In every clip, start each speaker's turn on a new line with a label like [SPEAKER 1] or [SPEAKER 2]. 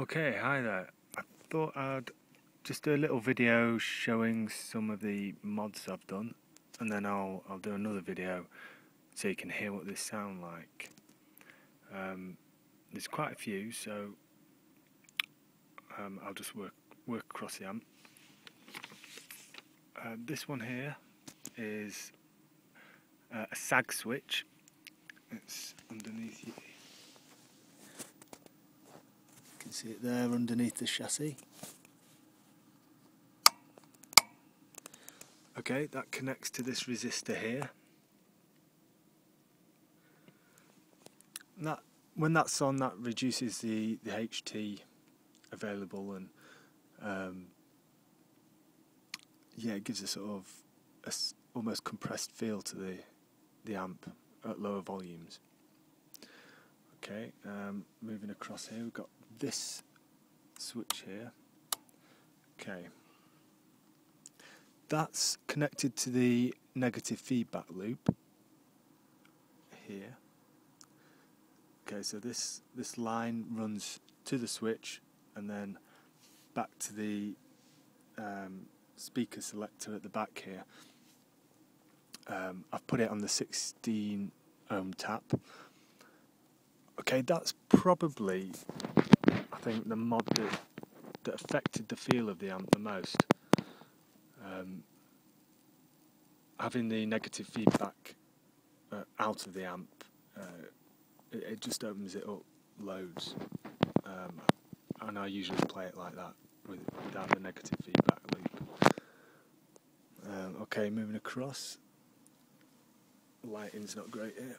[SPEAKER 1] Okay, hi there. I thought I'd just do a little video showing some of the mods I've done, and then I'll do another video so you can hear what they sound like. There's quite a few, so I'll just work across the amp. This one here is a sag switch. It's underneath you. You can see it there underneath the chassis. Okay, that connects to this resistor here. When that's on, that reduces the HT available, and yeah, it gives a sort of almost compressed feel to the amp at lower volumes. Okay, moving across here, we've got this switch here. Okay, that's connected to the negative feedback loop here. Okay, so this line runs to the switch and then back to the speaker selector at the back here. I've put it on the 16 ohm tap. Okay, that's probably, I think, the mod that affected the feel of the amp the most. Having the negative feedback out of the amp, it just opens it up loads, and I usually play it like that without the negative feedback loop. Okay, moving across. The lighting's not great here.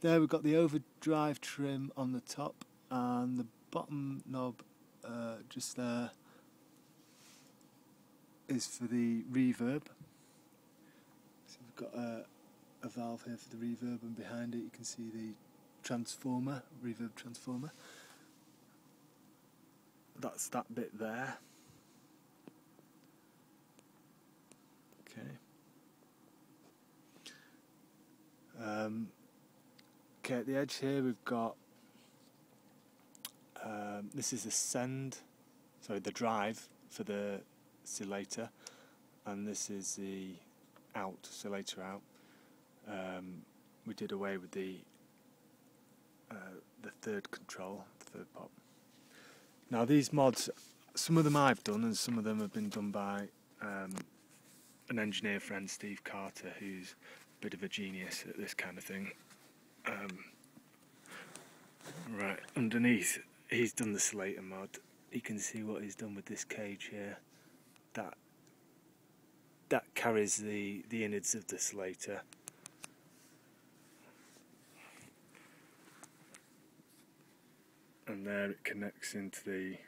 [SPEAKER 1] There we've got the overdrive trim on the top, and the bottom knob just there is for the reverb. So we've got a valve here for the reverb, and behind it you can see the transformer, reverb transformer. That's that bit there. Okay. Okay, at the edge here we've got this is the drive for the oscillator, and this is the oscillator out. We did away with the third control, the third pop. Now these mods, some of them I've done and some of them have been done by an engineer friend, Steve Carter, who's a bit of a genius at this kind of thing. Right, underneath he's done the Slater mod. You can see what he's done with this cage here. That carries the innards of the Slater. And there it connects into the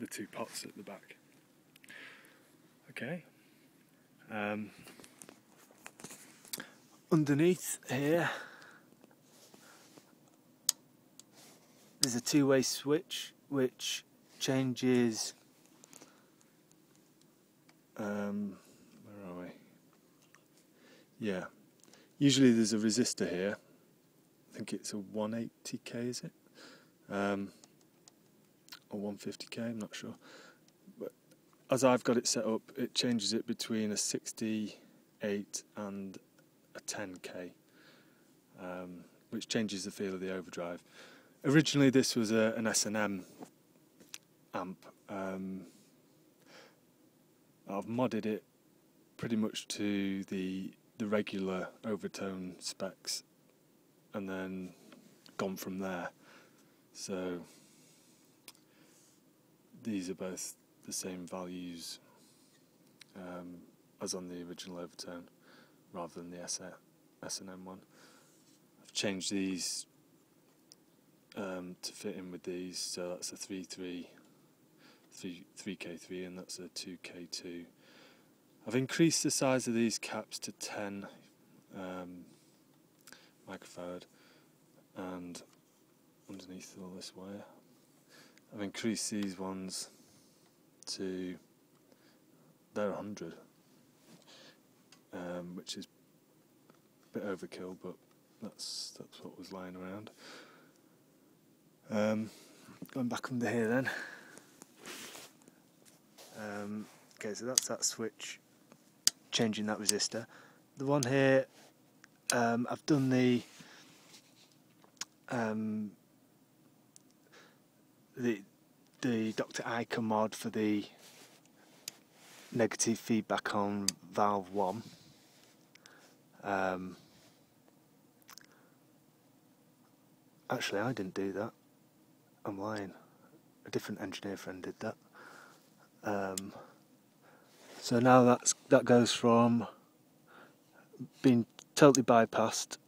[SPEAKER 1] two pots at the back. Okay. Underneath here there's a two-way switch which changes where are we? Yeah. Usually there's a resistor here. I think it's a 180k, is it? Or 150k, I'm not sure. But as I've got it set up, it changes it between a 68 and a 10k, which changes the feel of the overdrive. Originally this was an S&M amp. I've modded it pretty much to the regular overtone specs and then gone from there. So these are both the same values as on the original overtone rather than the S&M one. I've changed these to fit in with these, so that's a 3K3 and that's a 2K2. I've increased the size of these caps to 10 microfarad, and underneath all this wire I've increased these ones to, they're 100, which is a bit overkill, but that's what was lying around. Going back under here then. Okay, so that's that switch, changing that resistor. The one here, I've done the Dr. Ica mod for the negative feedback on valve 1. Actually, I didn't do that. I'm lying. A different engineer friend did that. So now that goes from being totally bypassed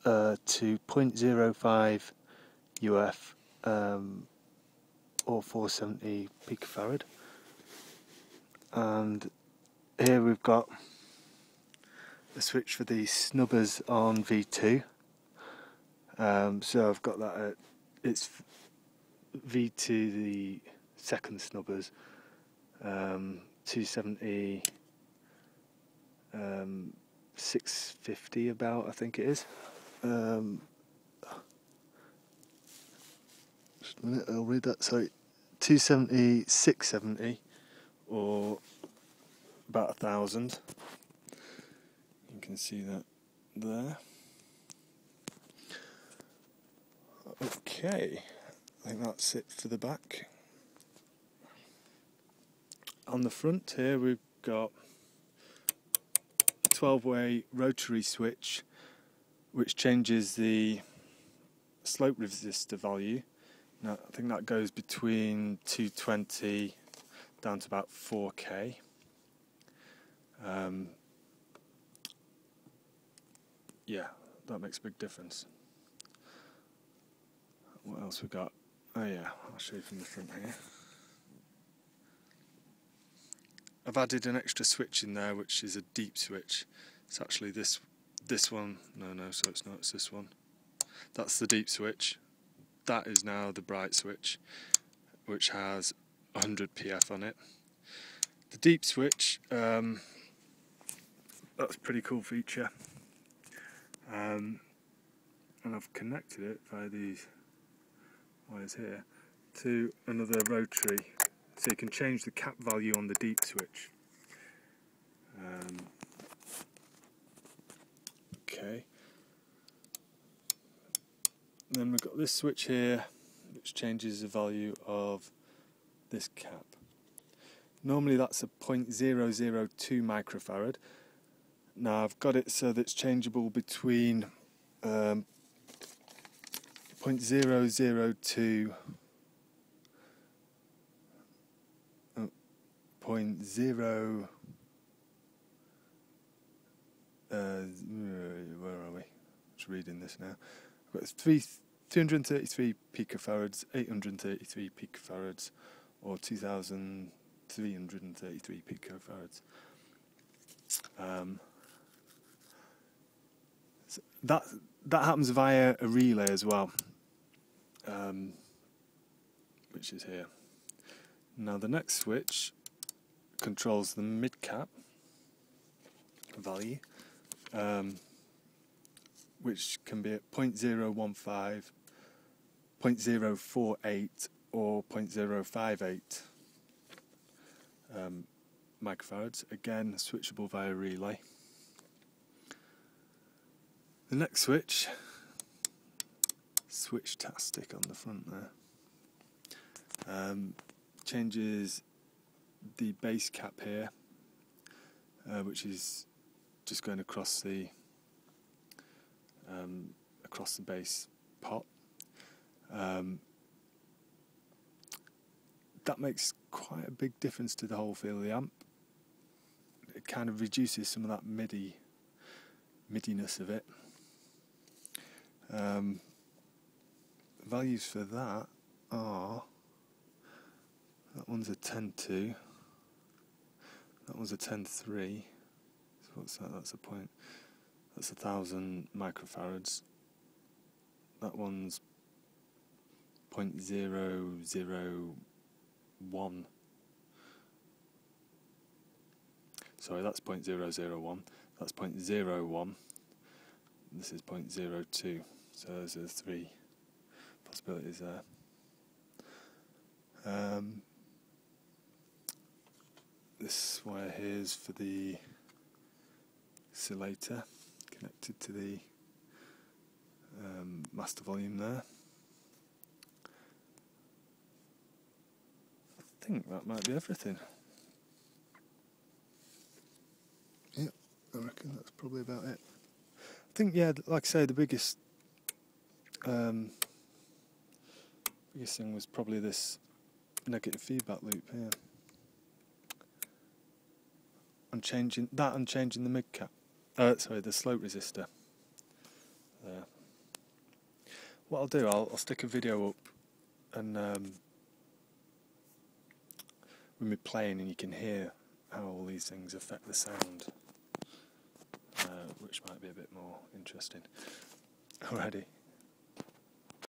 [SPEAKER 1] to 0.05 UF or 470 picofarad. And here we've got a switch for the snubbers on V2. So I've got that at it's V2, the second snubbers, 270, 650 about, I think it is. Just a minute, I'll read that. Sorry, 270, 670, or about 1,000. You can see that there. Okay, I think that's it for the back. On the front here we've got a 12-way rotary switch which changes the slope resistor value. Now, I think that goes between 220 down to about 4K. Yeah, that makes a big difference. What else we got? Oh yeah, I'll show you from the front here. I've added an extra switch in there, which is a deep switch. It's actually this one. No, so it's not. It's this one. That's the deep switch. That is now the bright switch, which has 100 PF on it. The deep switch, that's a pretty cool feature. And I've connected it via these wires here to another rotary, so you can change the cap value on the deep switch. Okay. Then we've got this switch here, which changes the value of this cap. Normally that's a 0.002 microfarad. Now I've got it so that it's changeable between 0.002 0.0 where are we? Just reading this now. I've got 233 picofarads, 833 picofarads, or 2,333 picofarads. So that happens via a relay as well, which is here. Now the next switch controls the mid cap value, which can be at 0.015, 0.048 or 0.058 microfarads, again switchable via relay. The next switch-tastic on the front there, changes the base cap here, which is just going across the base pot. That makes quite a big difference to the whole feel of the amp. It kind of reduces some of that midiness of it. Values for that are, that one's a 10.2, that one's a 10.3, so what's that? That's 1,000 microfarads. That one's 0.001. Sorry, that's 0.001. That's 0.01. This is 0.02. So those are the three possibilities there. This wire here is for the oscillator connected to the master volume there. I think that might be everything. Yeah, I reckon that's probably about it. I think, yeah, like I say, the biggest thing was probably this negative feedback loop here. And changing the mid cap. The slope resistor. There. What I'll do, I'll stick a video up and with me playing, and you can hear how all these things affect the sound, which might be a bit more interesting. Alrighty.